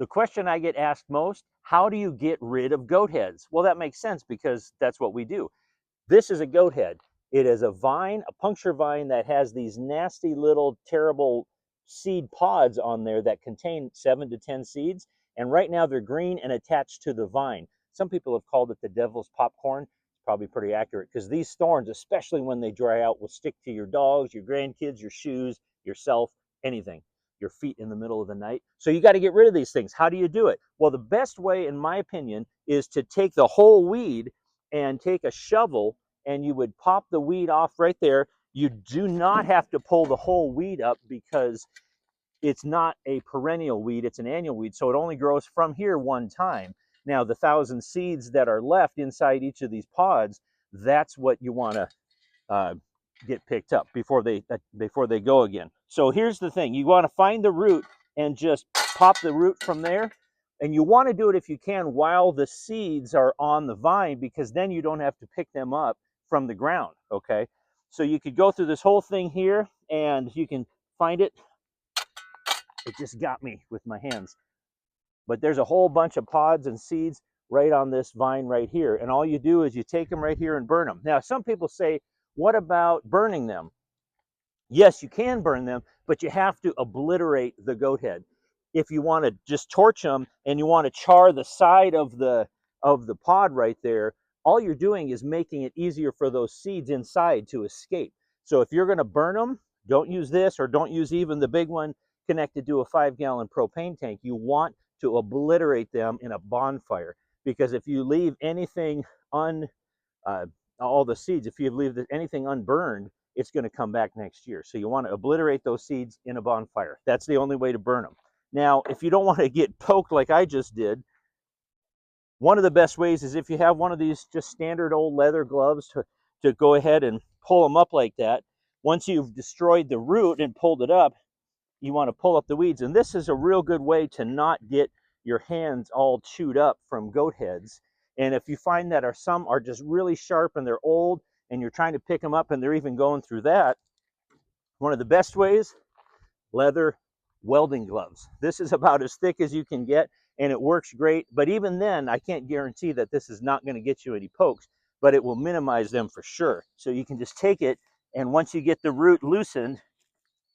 The question I get asked most, how do you get rid of goat heads? Well, that makes sense because that's what we do. This is a goat head. It is a vine, a puncture vine that has these nasty little terrible seed pods on there that contain 7 to 10 seeds. And right now they're green and attached to the vine. Some people have called it the devil's popcorn. It's probably pretty accurate because these thorns, especially when they dry out, will stick to your dogs, your grandkids, your shoes, yourself, anything, your feet in the middle of the night. So you got to get rid of these things. How do you do it? Well, the best way, in my opinion, is to take the whole weed and take a shovel and you would pop the weed off right there. You do not have to pull the whole weed up because it's not a perennial weed, it's an annual weed, so it only grows from here one time. Now, the 1,000 seeds that are left inside each of these pods, that's what you want to get picked up before they go again. So here's the thing. You want to find the root and just pop the root from there. And you want to do it if you can while the seeds are on the vine, because then you don't have to pick them up from the ground, okay? So you could go through this whole thing here and you can find it. It just got me with my hands. But there's a whole bunch of pods and seeds right on this vine right here. And all you do is you take them right here and burn them. Now, some people say, what about burning them? Yes, you can burn them, but you have to obliterate the goat head. If you want to just torch them and you want to char the side of the pod right there, all you're doing is making it easier for those seeds inside to escape. So if you're going to burn them, don't use this, or don't use even the big one connected to a 5-gallon propane tank. You want to obliterate them in a bonfire, because if you leave anything all the seeds, if you leave anything unburned, it's going to come back next year. So you want to obliterate those seeds in a bonfire. That's the only way to burn them. Now, if you don't want to get poked like I just did, one of the best ways is if you have one of these just standard old leather gloves to go ahead and pull them up like that. Once you've destroyed the root and pulled it up, you want to pull up the weeds. And this is a real good way to not get your hands all chewed up from goat heads. And if you find that some are just really sharp and they're old and you're trying to pick them up and they're even going through that, one of the best ways, leather welding gloves. This is about as thick as you can get and it works great. But even then, I can't guarantee that this is not going to get you any pokes, but it will minimize them for sure. So you can just take it, and once you get the root loosened,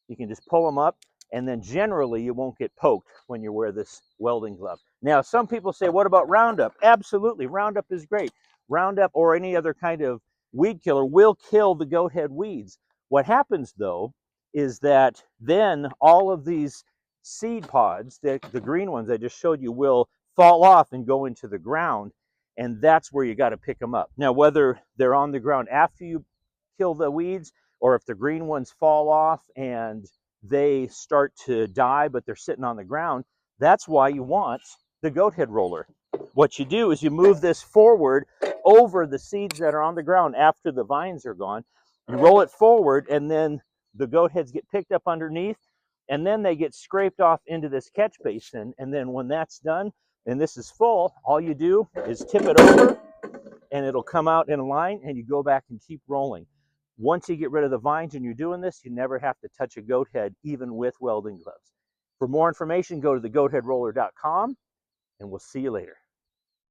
you can just pull them up, and then generally you won't get poked when you wear this welding glove. Now, some people say, what about Roundup? Absolutely, Roundup is great. Roundup or any other kind of weed killer will kill the goat head weeds. What happens, though, is that then all of these seed pods, the green ones I just showed you, will fall off and go into the ground, and that's where you got to pick them up. Now, whether they're on the ground after you kill the weeds, or if the green ones fall off and they start to die, but they're sitting on the ground, that's why you want the Goathead Roller. What you do is you move this forward over the seeds that are on the ground after the vines are gone. You roll it forward, and then the goat heads get picked up underneath, and then they get scraped off into this catch basin. And then when that's done, and this is full, all you do is tip it over, and it'll come out in a line, and you go back and keep rolling. Once you get rid of the vines and you're doing this, you never have to touch a goat head, even with welding gloves. For more information, go to thegoatheadroller.com, and we'll see you later.